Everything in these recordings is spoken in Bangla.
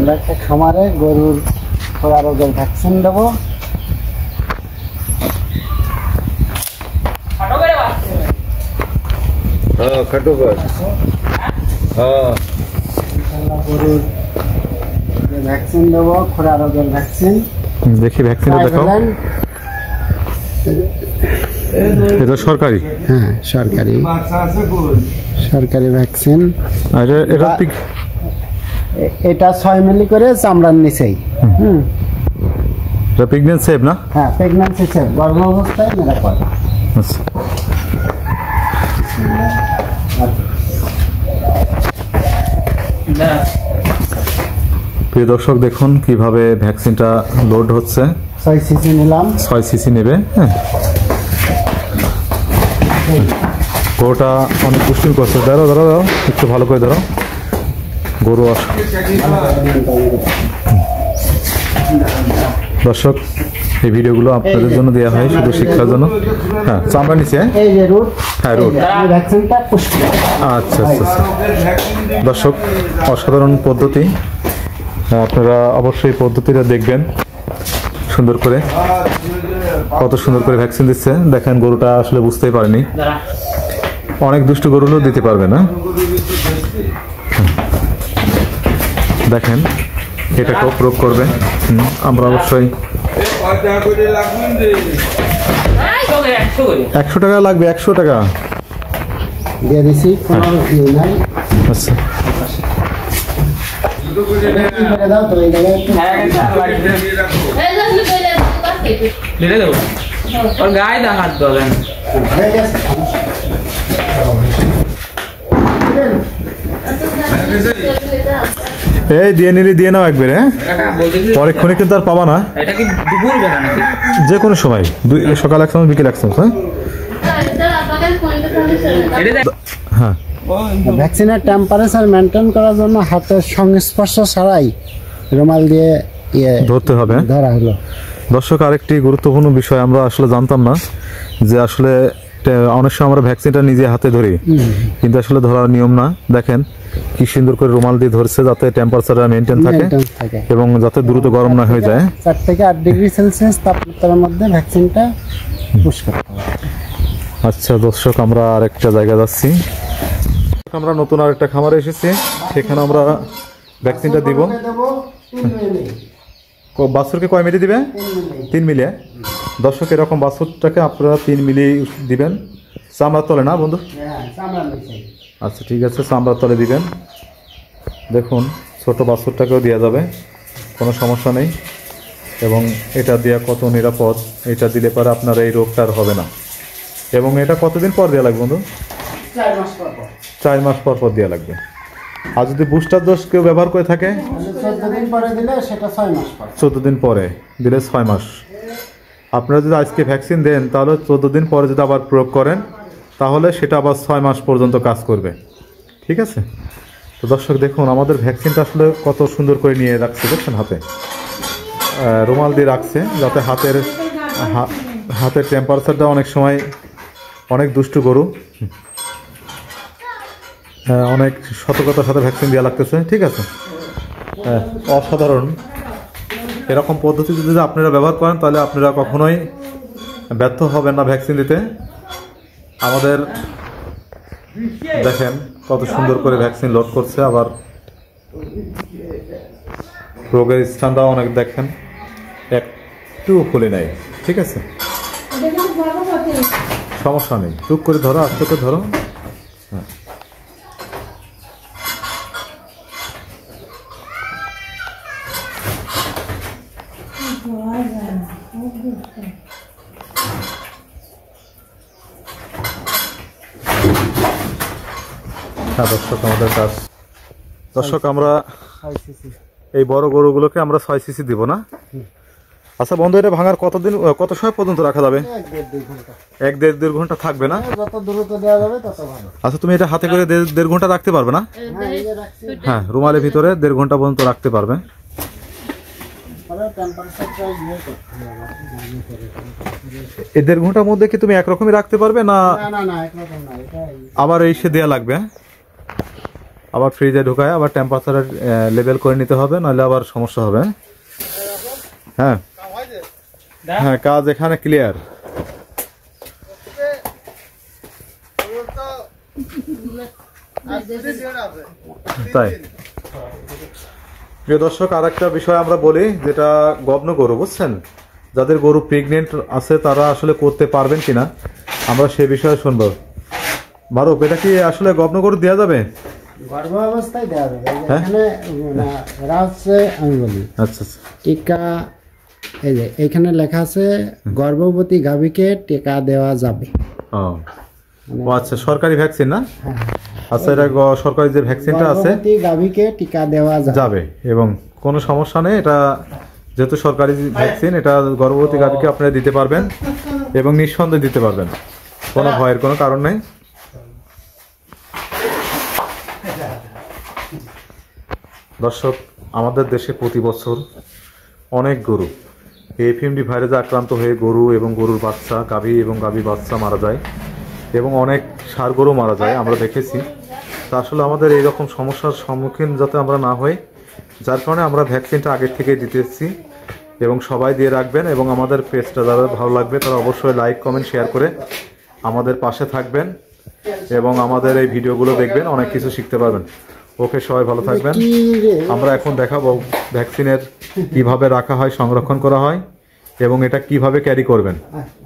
আমরা একটা খামারে গরুর খোরা রোগের ভ্যাকসিন দেবো। গরুর ভ্যাকসিন দেবো, খোরা রোগের ভ্যাকসিন। দেখি ভ্যাকসিনটা দেখাও। এটা সরকারি? হ্যাঁ, সরকারি সরকারি ভ্যাকসিন। এটা 6 মিলি করে চামড়ার নিচেই। এটা প্রেগন্যান্সি সেভ না? হ্যাঁ, প্রেগন্যান্সি সেভ, গর্ভ অবস্থায় নিরাপদ। আচ্ছা, প্রিয় দর্শক দেখুন কিভাবে ভ্যাকসিনটা লোড হচ্ছে। 6 সিসি নিলাম। 6 সিসি নেবে। হ্যাঁ, গরুটা অনেক পুষ্টির করছে। ধরো ধরো ধরো, একটু ভালো করে ধরো। গরু দর্শক, এই ভিডিওগুলো আপনাদের জন্য দেওয়া হয় শুধু শিক্ষার জন্য। হ্যাঁ, চামড়া নিচে। হ্যাঁ, রুট। আচ্ছা আচ্ছা আচ্ছা। দর্শক, অসাধারণ পদ্ধতি, আপনারা অবশ্যই পদ্ধতিটা দেখবেন সুন্দর করে। কত সুন্দর করে ভ্যাকসিন দিচ্ছে দেখেন। গরুটা আসলে বুঝতেই পারেনি, অনেক দুষ্ট গরুও দিতে পারবে না। দেখেন এটাকেও প্রয়োগ করবে। আমরা অবশ্যই 100 টাকা লাগবে। 100 টাকা দিয়ে দিছি। আচ্ছা, গায়ে হাত ধরেন। এই দিয়ে নিলে দিয়ে নাও একবারে। পরেক্ষণে কিন্তু আর পাবা না। এটা কি দুপুর বেলা নাকি? যে কোনো সময়, সকাল 1 চামচ, বিকেল 1 চামচ। হ্যাঁ, ভ্যাকসিনের টেম্পারেচার মেনটেন করার জন্য হাতের সংস্পর্শ ছাড়াই রুমাল দিয়ে ধরতে হবে। ধরা হলো। দর্শক, আরেকটি গুরুত্বপূর্ণ বিষয় আমরা আসলে জানতাম না যে আসলে অনেক সময় আমরা ভ্যাকসিনটা নিজে হাতে ধরি, কিন্তু আসলে ধরার নিয়ম না। দেখেন কি সুন্দর করে রুমাল দিয়ে ধরছে যাতে টেম্পারেচারটা মেনটেন থাকে এবং যাতে দ্রুত গরম না হয়ে যায়। 4 থেকে 8 ডিগ্রি সেলসিয়াস তাপমাত্রার মধ্যে ভ্যাকসিনটা পুশ করতে হবে। আচ্ছা দর্শক, আমরা আরেকটা জায়গা যাচ্ছি। আমরা নতুন আরেকটা খামারে এসেছি, সেখানে আমরা ভ্যাকসিনটা দিব। বাছুরকে কয় মিলি দিবে? 3 মিলি। দর্শক, এরকম বাছুরটাকে আপনারা 3 মিলি দিবেন। চামড়ার তলে না বন্ধু? আচ্ছা ঠিক আছে, চামড়ার তলে দিবেন। দেখুন ছোট বাছুরটাকেও দেওয়া যাবে, কোনো সমস্যা নেই। এবং এটা দেওয়া কত নিরাপদ, এটা দিলে পরে আপনার এই রোগটা আর হবে না। এবং এটা কতদিন পর দেওয়া লাগবে বন্ধু? 4 মাস পর। 4 মাস পর পর দেওয়া লাগবে। আর যদি বুস্টার ডোজ কেউ ব্যবহার করে থাকে, 14 দিন পরে দিলে সেটা 6 মাস পর। 14 দিন পরে দিলে 6 মাস। আপনারা যদি আজকে ভ্যাকসিন দেন তাহলে 14 দিন পরে যদি আবার প্রয়োগ করেন তাহলে সেটা আবার 6 মাস পর্যন্ত কাজ করবে। ঠিক আছে? তো দর্শক দেখুন আমাদের ভ্যাকসিনটা আসলে কত সুন্দর করে নিয়ে রাখছে, দেখছেন হাতে রুমাল দিয়ে রাখছে যাতে হাতের টেম্পারেচারটা অনেক সময় অনেক দুষ্টু গরু অনেক সতর্কতার সাথে ভ্যাকসিন দেওয়া লাগতেছে। ঠিক আছে, অসাধারণ। এরকম পদ্ধতি যদি আপনারা ব্যবহার করেন তাহলে আপনারা কখনোই ব্যর্থ হবেন না ভ্যাকসিন দিতে। আমাদের দেখেন কত সুন্দর করে ভ্যাকসিন লোড করছে, আবার রোগের স্থানটাও অনেক দেখেন একটু খুলে নেয়। ঠিক আছে, সমস্যা নেই, টুক করে ধরো, আস্তে করে ধরো। হ্যাঁ, দর্শক আমাদের কাজ। দর্শক আমরা এই বড় গরুগুলোকে আমরা 6 সিসি দিব না। আচ্ছা বন্ধু, এটা ভাঙার কত সময় পর্যন্ত রাখা যাবে? 1-1.5 ঘন্টা থাকবে না? যত দ্রুত দেওয়া যাবে তত ভালো। আচ্ছা, তুমি এটা হাতে করে 1.5 ঘন্টা রাখতে পারবে না? হ্যাঁ, রুমালের ভিতরে 1.5 ঘন্টা পর্যন্ত রাখতে পারবে। এই 1.5 ঘন্টার মধ্যে কি তুমি একরকমই রাখতে পারবে না? না, একরকম না, আবার এই সে দেয়া লাগবে? আবার ফ্রিজে ঢুকায় আবার টেম্পারেচার লেভেল করে নিতে হবে, নাহলে আবার সমস্যা হবে। হ্যাঁ হ্যাঁ, কাজ এখানে ক্লিয়ার। তাই প্রিয় দর্শক, আর একটা বিষয় আমরা বলি, যেটা গব্ন গরু, বুঝছেন, যাদের গরু প্রেগনেন্ট আছে তারা আসলে করতে পারবেন কিনা আমরা সে বিষয়ে শুনবো। মারুফ, এটা কি আসলে গব্ন গরু দেওয়া যাবে? গর্ভ অবস্থায় দেওয়া যাবে। এখানে এরা হচ্ছে, আমি বলি, আচ্ছা আচ্ছা, টিকা, এই যে এখানে লেখা আছে গর্ভবতী গাভীকে টিকা দেওয়া যাবে। ও আচ্ছা, সরকারি ভ্যাকসিন না? আচ্ছা, এটা সরকারি যে ভ্যাকসিনটা আছে, গর্ভবতী গাভীকে টিকা দেওয়া যাবে এবং কোনো সমস্যা নেই। এটা যেহেতু সরকারি ভ্যাকসিন, এটা গর্ভবতী গাভীকে আপনারা দিতে পারবেন এবং নিঃসন্দেহে দিতে পারবেন, কোনো ভয়ের কোনো কারণ নেই। দর্শক, আমাদের দেশে প্রতি বছর অনেক গরু এফএমডি ভাইরাসে আক্রান্ত হয়ে গরু এবং গরুর বাচ্চা, গাভী এবং গাভী বাচ্চা মারা যায় এবং অনেক ষাঁড় গরু মারা যায়, আমরা দেখেছি। তা আসলে আমাদের এইরকম সমস্যার সম্মুখীন যাতে আমরা না হই, যার কারণে আমরা ভ্যাকসিনটা আগের থেকেই দিতেছি এবং সবাই দিয়ে রাখবেন। এবং আমাদের পেজটা যারা ভালো লাগবে তারা অবশ্যই লাইক, কমেন্ট, শেয়ার করে আমাদের পাশে থাকবেন এবং আমাদের এই ভিডিওগুলো দেখবেন, অনেক কিছু শিখতে পারবেন। ওকে, সবাই ভালো থাকবেন। আমরা এখন দেখাবো ভ্যাকসিনের কিভাবে রাখা হয়, সংরক্ষণ করা হয় এবং এটা কিভাবে ক্যারি করবেন।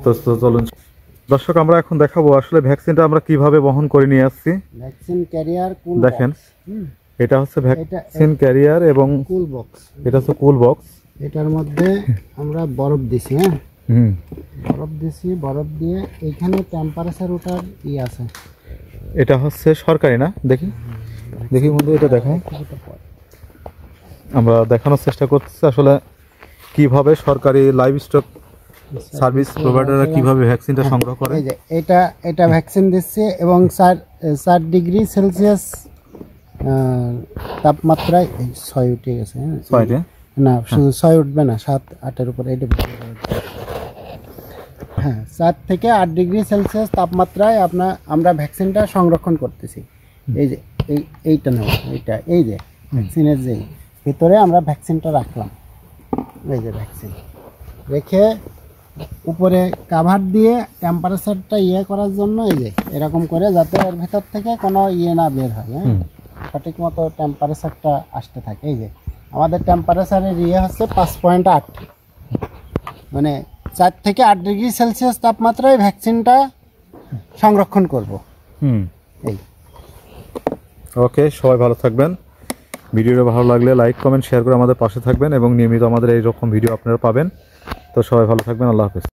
তো চলুন দর্শক, আমরা এখন দেখাবো আসলে ভ্যাকসিনটা আমরা কিভাবে বহন করে নিয়ে আসছি। ভ্যাকসিন ক্যারিয়ার কুল দেখেন, এটা হচ্ছে ভ্যাকসিন ক্যারিয়ার এবং কুল বক্স। এটা হচ্ছে কুল বক্স। এটার মধ্যে আমরা বরফ দিছি। হ্যাঁ, বরফ দিছি, বরফ দিয়ে এইখানে টেম্পারেচার ওটার আছে। এটা হচ্ছে সরকারি না? দেখি দেখি বন্ধু, এটা দেখো, আমরা দেখানোর চেষ্টা করতেছি আসলে কিভাবে সরকারি লাইভ স্টক সার্ভিস প্রোভাইডাররা কিভাবে ভ্যাকসিনটা সংগ্রহ করে। এই যে এটা ভ্যাকসিন দিচ্ছে এবং 4 ডিগ্রি সেলসিয়াস তাপমাত্রায় 6 উঠে গেছে। না, শুধু 6 উঠবে না, 7-8 উপরে। এটা হ্যাঁ, 4 থেকে 8 ডিগ্রি সেলসিয়াস তাপমাত্রায় আমরা ভ্যাকসিনটা সংরক্ষণ করতেছি। এই যে এইটা নেব, এই যে ভ্যাকসিনের যে ভিতরে আমরা ভ্যাকসিনটা রাখলাম। এই যে ভ্যাকসিন রেখে উপরে কাভার দিয়ে টেম্পারেচারটা করার জন্য এই যে এরকম করে, যাতে এর ভেতর থেকে কোনো না বের হয়। হ্যাঁ, সঠিক মতো টেম্পারেচারটা আসতে থাকে। এই যে আমাদের টেম্পারেচারের হচ্ছে 5.8, মানে 4 থেকে 8 ডিগ্রি সেলসিয়াস তাপমাত্রায় ভ্যাকসিনটা সংরক্ষণ করব। এই ওকে, সবাই ভালো থাকবেন। ভিডিওটা ভালো লাগলে লাইক, কমেন্ট, শেয়ার করে আমাদের পাশে থাকবেন এবং নিয়মিত আমাদের এই রকম ভিডিও আপনারা পাবেন। তো সবাই ভালো থাকবেন, আল্লাহ হাফেজ।